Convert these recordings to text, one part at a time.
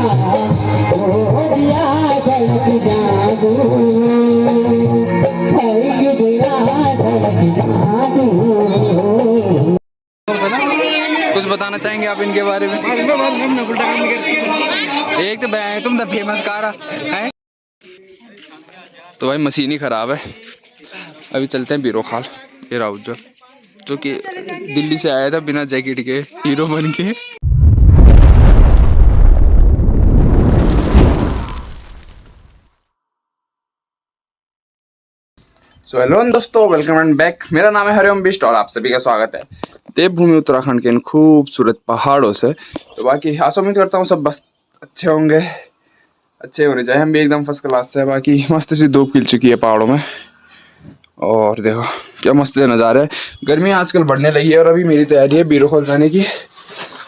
कुछ बताना चाहेंगे आप इनके बारे में? एक तो तुम तो फेमस कार है। तो भाई मशीन ही खराब है। अभी चलते हैं बीरो खाल। ये रहा उज्जवल जो कि दिल्ली से आया था बिना जैकेट के हीरो बन के। सो हेलो दोस्तों, वेलकम एंड बैक। मेरा नाम है हरिओम बिष्ट और आप सभी का स्वागत है देवभूमि उत्तराखंड के इन खूबसूरत पहाड़ों से। तो बाकी आशा उम्मीद करता हूँ सब बस अच्छे होंगे, अच्छे होने चाहिए। हम भी एकदम फर्स्ट क्लास से। बाकी मस्त सी धूप खिल चुकी है पहाड़ों में और देखो क्या मस्त नज़ारा है। गर्मी आजकल बढ़ने लगी है और अभी मेरी तैयारी है बीरो खोल जाने की।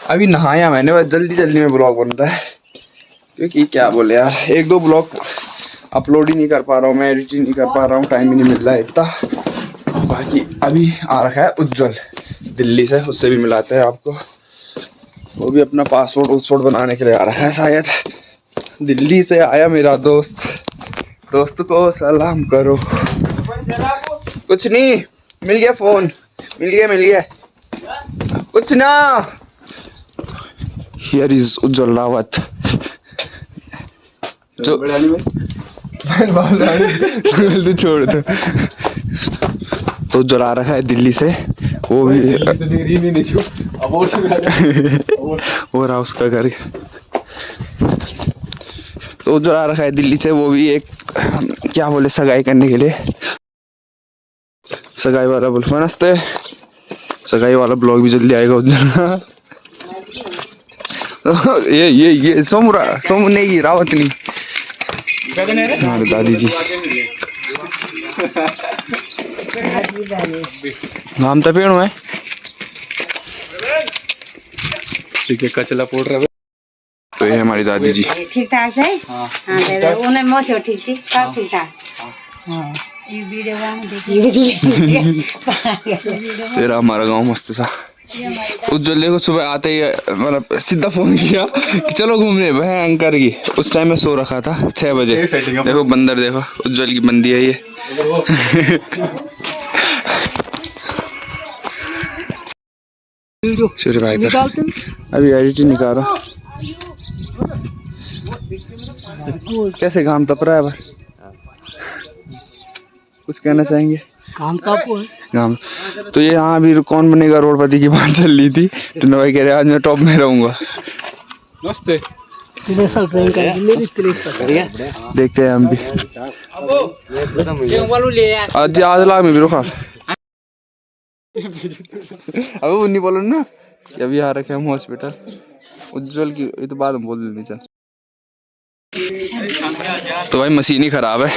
अभी नहाया मैंने, बस जल्दी जल्दी में ब्लॉग बन रहा है क्योंकि क्या बोले यार, एक दो ब्लॉग अपलोड ही नहीं कर पा रहा हूँ मैं, एडिट ही नहीं कर पा रहा हूँ, टाइम ही नहीं मिल रहा है इतना। बाकी अभी आ रखा है उज्जवल दिल्ली से, उससे भी मिलाते हैं आपको। वो भी अपना पासपोर्ट बनाने के लिए आ रहा है शायद। दिल्ली से आया मेरा दोस्त, दोस्त को सलाम करो। कुछ नहीं, मिल गया फोन, मिल गया कुछ ना। हियर इज उज्जवल रावत जो तो छोड़ दो। तो जला रखा है दिल्ली से, वो भी हो रहा उसका घर। तो जला रखा है दिल्ली से, वो भी एक क्या बोले सगाई करने के लिए। सगाई वाला बोल नमस्ते, सगाई वाला ब्लॉग भी जल्दी आएगा उधर। ये सोमू नहीं, रावत नहीं, हमारे दादी जी। नाम तो पेड़ है ठीक है, कचला पोड़ रहा है। तो ये हमारी दादी जी। ठीक ठाक है। हां दे उन्हें मौसम ठीक थी, सब ठीक ठाक। हां ये वीडियो देखिए। तेरा हमारा गांव मस्त सा। उज्जवल देखो सुबह आते ही मतलब सीधा फोन किया कि चलो घूमने भयंकर की। उस टाइम में सो रखा था 6 बजे। देखो बंदर, देखो उज्जवल की बंदी है ये। सूर्य भाई पर अभी एडिट नहीं कर रहा। कैसे घाम तप रहा है भाई, कुछ कहना चाहेंगे? काम है घाम तो ये यहाँ अभी कौन बनेगा रोडपति की बात चल रही थी। तो भाई कह रहे आज मैं टॉप में रहूंगा। नमस्ते। देखते हैं हम भी। आज लाग में भी खाल। अब वो नहीं बोलो ना, अभी आ रखे हम हॉस्पिटल। उज्जवल की ये तो बाद में बोल देनी चाहिए। तो भाई मशीन ही खराब है।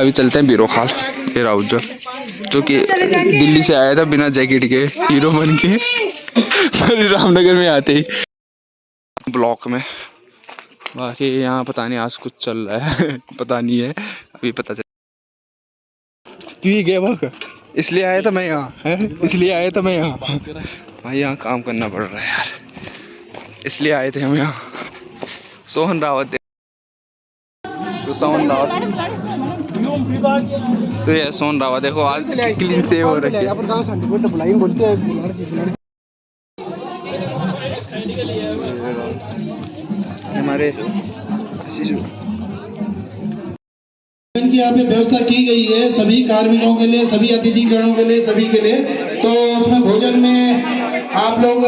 अभी चलते हैं बीरो खाल। ये रहा उज्जवल जो कि दिल्ली से आया था बिना जैकेट के हीरो बन के। रामनगर में आते ही ब्लॉक में। बाकी यहाँ पता नहीं आज कुछ चल रहा है पता नहीं है, अभी पता चल। तू ही गया वहाँ, इसलिए आया था मैं यहाँ है, इसलिए आया था मैं यहाँ। भाई यहाँ काम करना पड़ रहा है यार, इसलिए आए थे हम यहाँ। सोहन रावत तो सोहन रावत तो ये सोहन रावत देखो आज क्लीन सेव हो रखी है। हमारे की यहाँ पे व्यवस्था की गई है सभी कार्मिकों के लिए, सभी अतिथिगणों के लिए, सभी के लिए। तो उसमें भोजन में आप लोग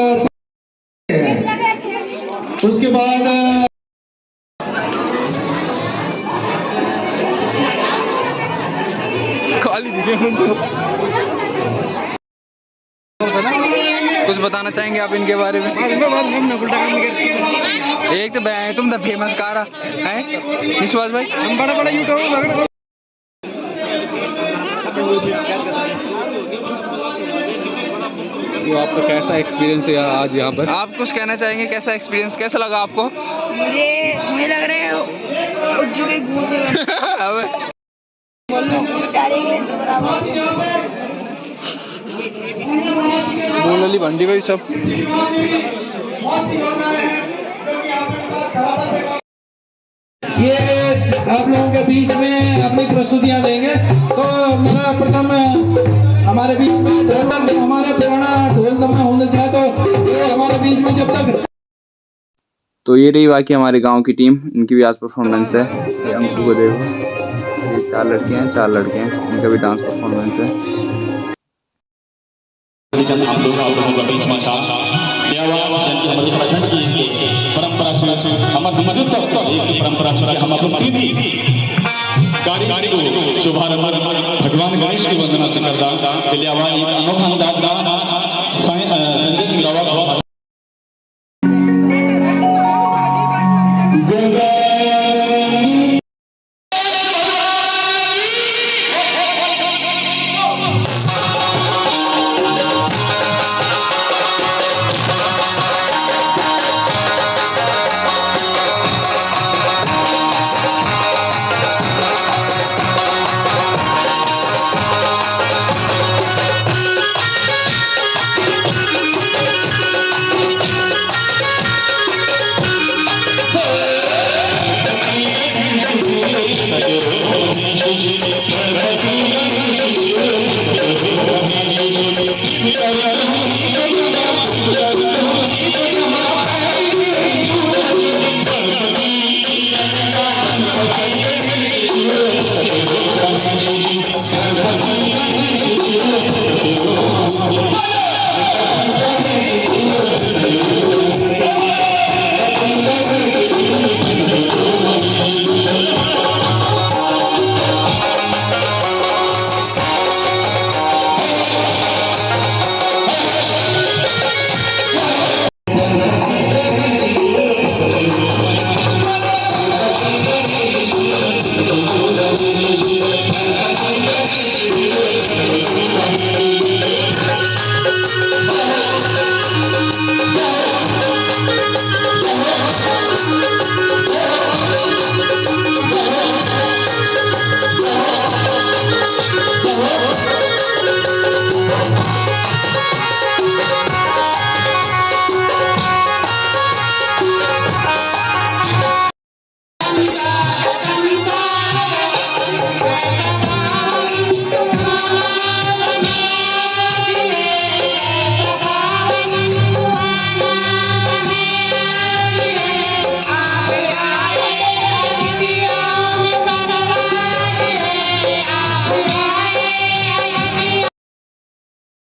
उसके बाद कुछ बताना चाहेंगे आप इनके बारे में? एक तो तुम तो फेमस कार है निश्वास भाई, हम बड़ा बड़ा यूट्यूबर। तो आपका कैसा एक्सपीरियंस है आज यहाँ पर? आप कुछ कहना चाहेंगे, कैसा एक्सपीरियंस, कैसा लगा आपको? मुझे लग रहा है उज्जू के घूम बोल भंडी भाई सब। ये आप लोगों के बीच में अपनी प्रस्तुतियां देंगे। तो मेरा प्रथम हमारे बीच में ढोल, हमारे पुराना ढोल दमा होना चाहे तो ये हमारे बीच में जब तक। तो ये रही बाकी हमारे गांव की टीम, इनकी भी आज परफॉर्मेंस है। ये अंकु को देखो, ये 4 लड़के हैं, 4 लड़के हैं, इनका भी डांस परफॉर्मेंस है। हम लोग आप लोगों का बीच में परंपरा हमारे परंपरा शुभारंभ भगवान गणेश की वंदना से करता अनोखा अंदाज संजय सिंह रावत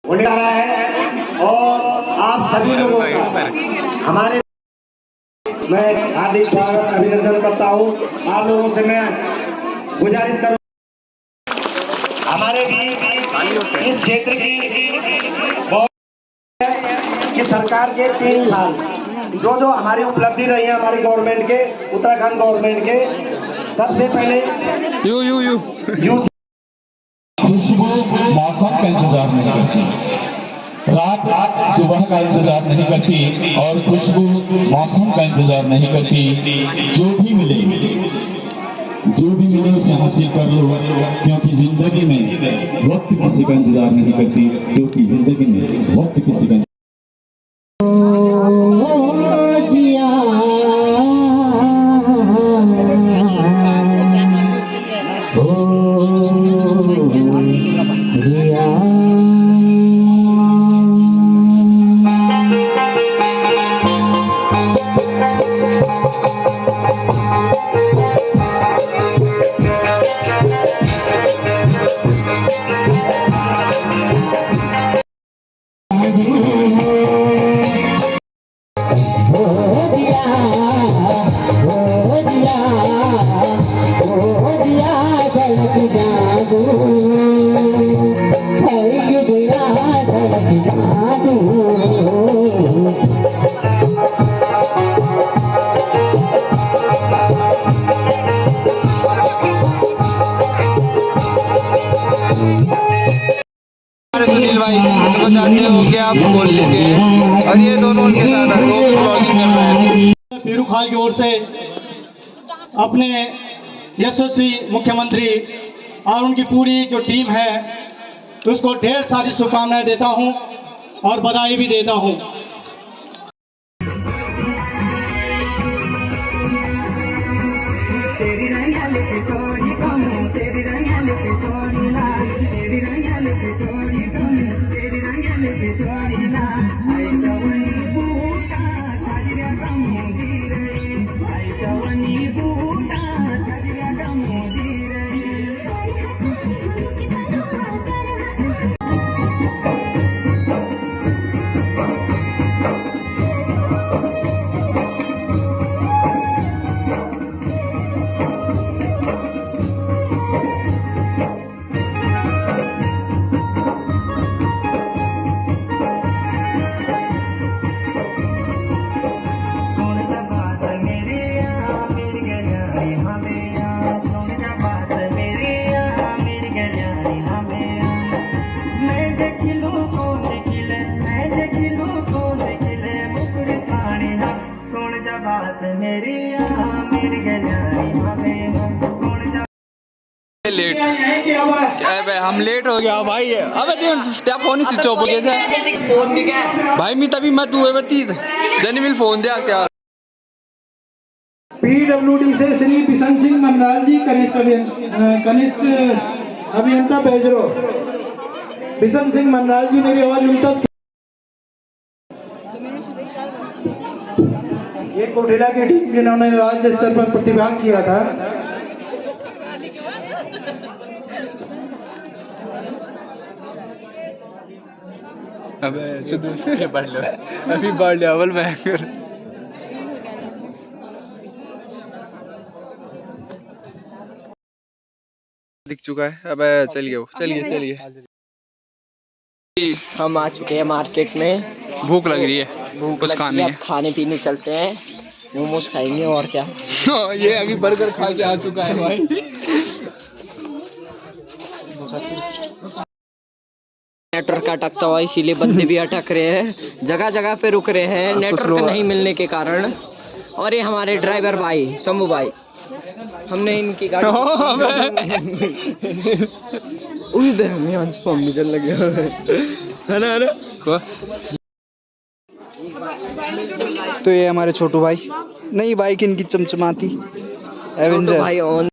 होने जा रहा है और आप सभी लोगों का हमारे मैं हार्दिक स्वागत अभिनंदन करता हूँ। आप लोगों से मैं गुजारिश करूँ हमारे भी इस क्षेत्र की बहुत कि सरकार के 3 साल जो हमारी उपलब्धि रही है हमारी गवर्नमेंट के उत्तराखंड गवर्नमेंट के सबसे पहले यू खुशबू मौसम का इंतजार नहीं करती, रात सुबह का इंतजार नहीं करती और खुशबू मौसम का इंतजार नहीं करती। जो भी मिले उसे हासिल कर लो, क्योंकि जिंदगी में वक्त किसी का इंतजार नहीं करती, क्योंकि जिंदगी में वक्त किसी का सुनील भाई इनको जानते होंगे आप, कोहली के, और ये दोनों उनके साथ ब्लॉगिंग कर रहे हैं। पीरू खाल की ओर से अपने यशस्वी मुख्यमंत्री और उनकी पूरी जो टीम है उसको ढेर सारी शुभकामनाएं देता हूं और बधाई भी देता हूं। तेरे लेट अबे हम लेट हो गया भाई। अबे त्या फोन ही स्विच ऑफ हो गया भाई। मैं तभी मैं तू है ती जनी मिल फोन दे क्या पीडब्ल्यूडी से श्री बिशन सिंह मनराज जी कनिष्ठ अभियंता बेजरो। बिशन सिंह मनराज जी मेरी आवाज उन तक। ये कोठेला की टीम जिन्होंने राज्य स्तर पर प्रतिभाग किया था। अबे सिद्धू ये पढ़ लो अभी पढ़ लिया अव्वल मैं दिख चुका है। अब चलिए हम आ चुके हैं मार्केट में। भूख लग रही है, कुछ खाने अब खाने पीने चलते हैं, मोमोज खाएंगे और क्या। ये अभी बर्गर खा के आ चुका है भाई। नेटवर्क अटकता हुआ इसीलिए बंदे भी अटक रहे हैं, जगह जगह पे रुक रहे हैं नेटवर्क नहीं मिलने के कारण। और ये हमारे ड्राइवर भाई शंभू भाई, हमने इनकी गाड़ी हमें अंशुम भी चल लगे है ना। तो ये हमारे छोटू भाई, नई बाइक इनकी चमचमाती एवेंजर भाई ऑन